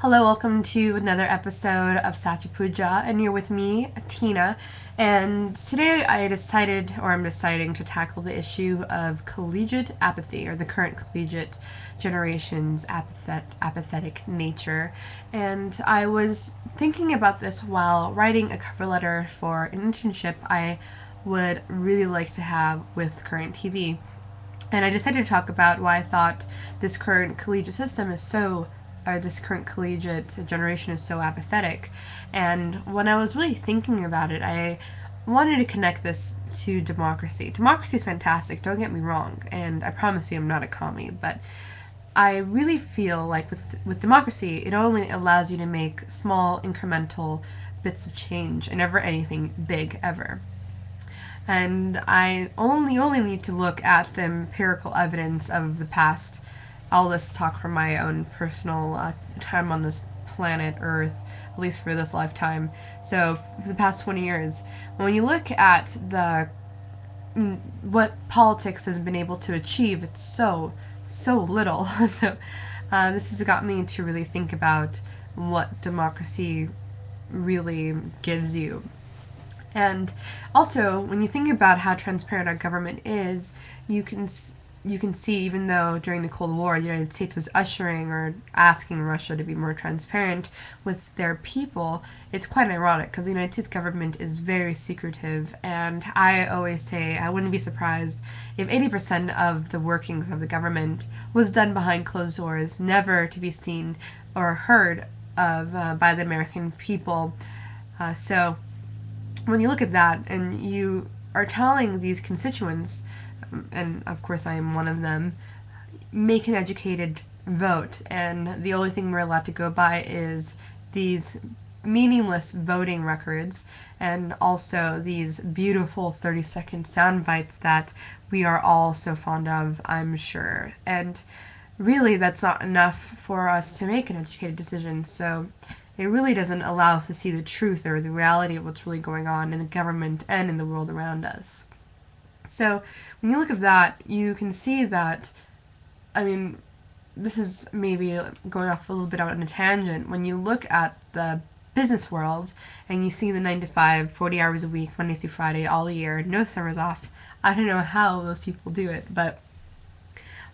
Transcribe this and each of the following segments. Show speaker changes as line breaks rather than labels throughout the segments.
Hello, welcome to another episode of Satyapuja, and you're with me, Tina. And today I'm deciding to tackle the issue of collegiate apathy, or the current collegiate generation's apathetic nature. And I was thinking about this while writing a cover letter for an internship I would really like to have with current TV. And I decided to talk about why I thought this current collegiate system is so, or this current collegiate generation is so apathetic. And when I was really thinking about it, I wanted to connect this to democracy. Democracy is fantastic, don't get me wrong, and I promise you I'm not a commie, but I really feel like with democracy, it only allows you to make small incremental bits of change and never anything big ever. And I only need to look at the empirical evidence of the past. All this talk from my own personal time on this planet Earth, at least for this lifetime. So for the past 20 years, when you look at the what politics has been able to achieve, it's so little. So this has got me to really think about what democracy really gives you. And also, when you think about how transparent our government is, you can you can see, even though during the Cold War the United States was ushering or asking Russia to be more transparent with their people, it's quite ironic because the United States government is very secretive. And I always say I wouldn't be surprised if 80% of the workings of the government was done behind closed doors, never to be seen or heard of by the American people. So when you look at that and you are telling these constituents, and of course I am one of them, make an educated vote, and the only thing we're allowed to go by is these meaningless voting records and also these beautiful 30-second sound bites that we are all so fond of, I'm sure. And really, that's not enough for us to make an educated decision. So it really doesn't allow us to see the truth or the reality of what's really going on in the government and in the world around us. So when you look at that, you can see that, I mean, this is maybe going off a little bit out on a tangent. When you look at the business world and you see the 9 to 5, 40 hours a week, Monday through Friday, all year, no summers off, I don't know how those people do it, but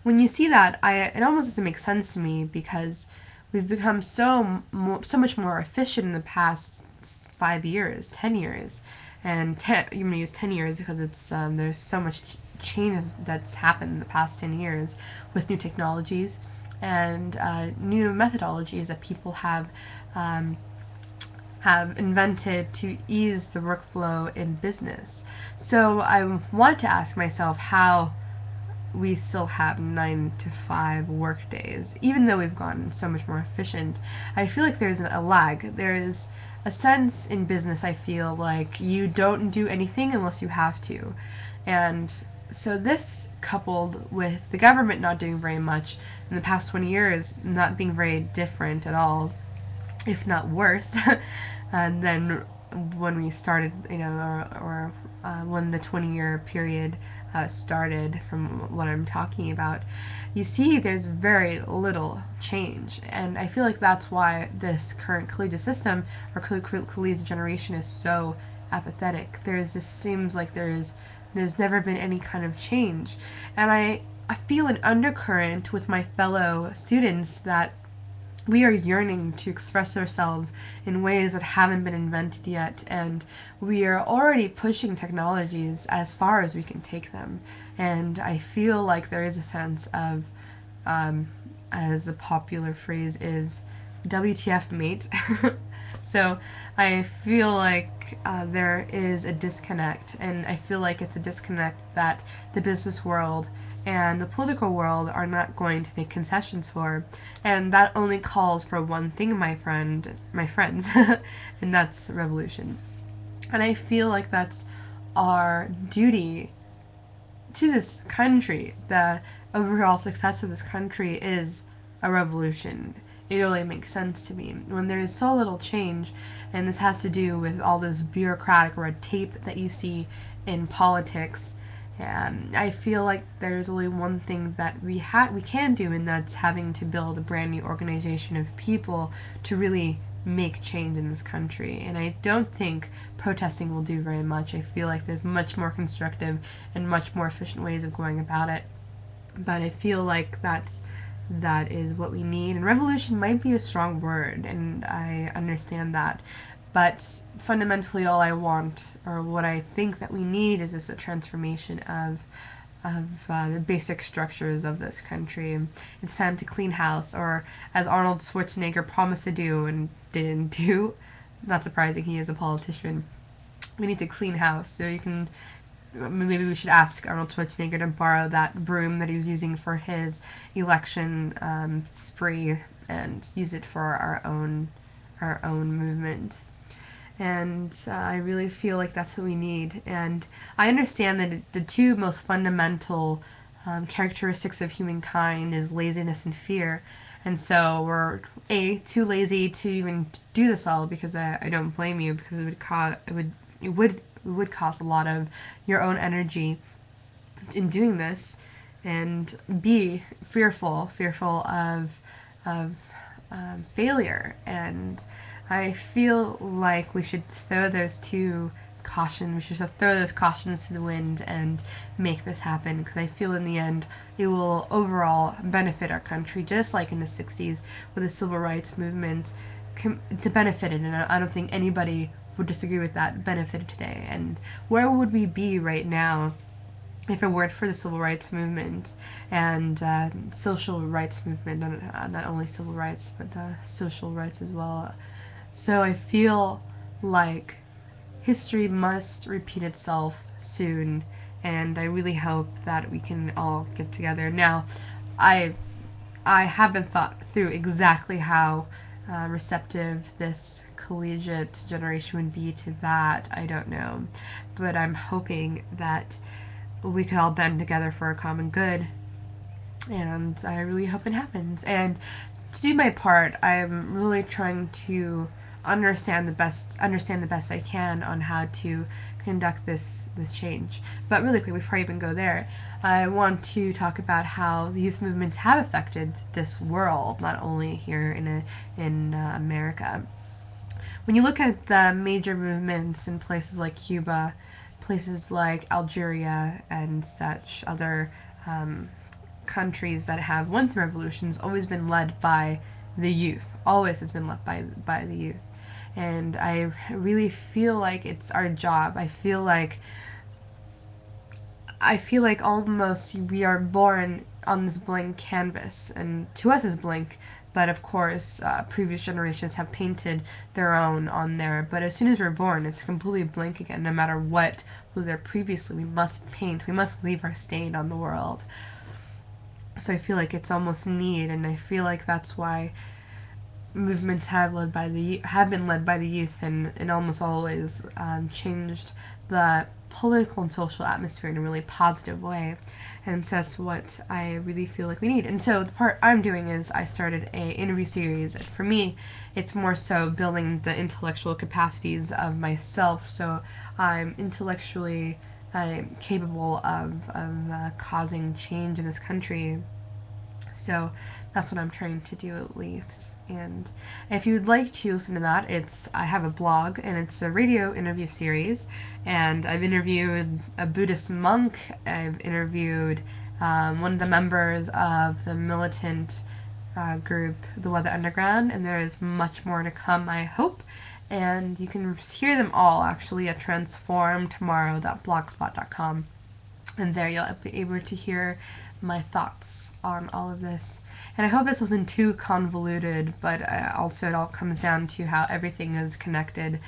when you see that, it almost doesn't make sense to me because we've become so much more efficient in the past 5 years, 10 years, and you're gonna use 10 years because it's there's so much change that's happened in the past 10 years with new technologies and new methodologies that people have invented to ease the workflow in business. So I want to ask myself how we still have 9 to 5 work days, even though we've gotten so much more efficient. I feel like there's a lag. There is a sense in business, I feel like you don't do anything unless you have to. And so this, coupled with the government not doing very much in the past 20 years, not being very different at all, if not worse, than when we started, or when the 20-year period started, from what I'm talking about, you see there's very little change. And I feel like that's why this current collegiate system, or collegiate generation, is so apathetic. Seems like there's never been any kind of change. And I feel an undercurrent with my fellow students that we are yearning to express ourselves in ways that haven't been invented yet, and we are already pushing technologies as far as we can take them. And I feel like there is a sense of, as the popular phrase is, WTF mate. So I feel like there is a disconnect, and I feel like it's a disconnect that the business world and the political world are not going to make concessions for, and that only calls for one thing, my friends, and that's revolution. And I feel like that's our duty to this country. The overall success of this country is a revolution. It really makes sense to me. When there is so little change, and this has to do with all this bureaucratic red tape that you see in politics, I feel like there's only one thing that we can do, and that's having to build a brand new organization of people to really make change in this country. And I don't think protesting will do very much. I feel like there's much more constructive and much more efficient ways of going about it. But I feel like that is what we need. And revolution might be a strong word, and I understand that. But fundamentally, all I want, or what I think that we need, is just a transformation of the basic structures of this country. It's time to clean house, or as Arnold Schwarzenegger promised to do and didn't do. Not surprising, he is a politician. We need to clean house. So you can, maybe we should ask Arnold Schwarzenegger to borrow that broom that he was using for his election spree and use it for our own movement. And I really feel like that's what we need. And I understand that the two most fundamental characteristics of humankind is laziness and fear. And so we're too lazy to even do this all, because I don't blame you, because it would cost a lot of your own energy in doing this, and B, fearful of failure. And I feel like we should throw those cautions to the wind and make this happen, because I feel in the end it will overall benefit our country, just like in the 60s with the civil rights movement. To benefit it, and I don't think anybody would disagree with that, benefit today. And where would we be right now if it weren't for the civil rights movement and social rights movement, not only civil rights, but social rights as well. So I feel like history must repeat itself soon, and I really hope that we can all get together. Now, I haven't thought through exactly how receptive this collegiate generation would be to that. I don't know. But I'm hoping that we could all band together for a common good, and I really hope it happens. And to do my part, I'm really trying to understand the best I can on how to conduct this change. But really quick, before I even go there, I want to talk about how the youth movements have affected this world, not only here in America. When you look at the major movements in places like Cuba, places like Algeria and such, other countries that have won through revolutions, always been led by the youth. Always has been led by the youth. And I really feel like it's our job. I feel like almost we are born on this blank canvas, and to us it's blank, but of course previous generations have painted their own on there. But as soon as we're born, it's completely blank again. No matter what was there previously, we must paint, we must leave our stain on the world. So I feel like it's almost need, and I feel like that's why movements have been led by the youth, and almost always changed the political and social atmosphere in a really positive way. And so that's what I really feel like we need. And so the part I'm doing is I started a interview series. For me, it's more so building the intellectual capacities of myself, so I'm intellectually capable of causing change in this country. So that's what I'm trying to do, at least. And if you'd like to listen to that, I have a blog, and it's a radio interview series, and I've interviewed a Buddhist monk. I've interviewed one of the members of the militant group, the Weather Underground, and there is much more to come, I hope. And you can hear them all actually at transformtomorrow.blogspot.com, and there you'll be able to hear my thoughts on all of this. And I hope this wasn't too convoluted, but also it all comes down to how everything is connected.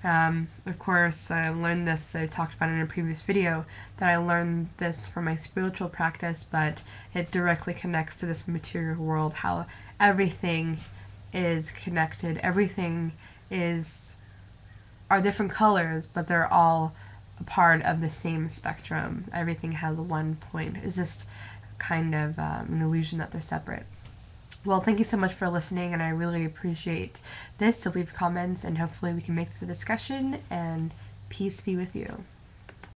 Of course, I learned this, I talked about it in a previous video, that I learned this from my spiritual practice, but it directly connects to this material world, how everything is connected. Everything are different colors, but they're all a part of the same spectrum. Everything has one point. It's just kind of an illusion that they're separate. Well, thank you so much for listening, and I really appreciate this. So leave comments, and hopefully we can make this a discussion, and peace be with you.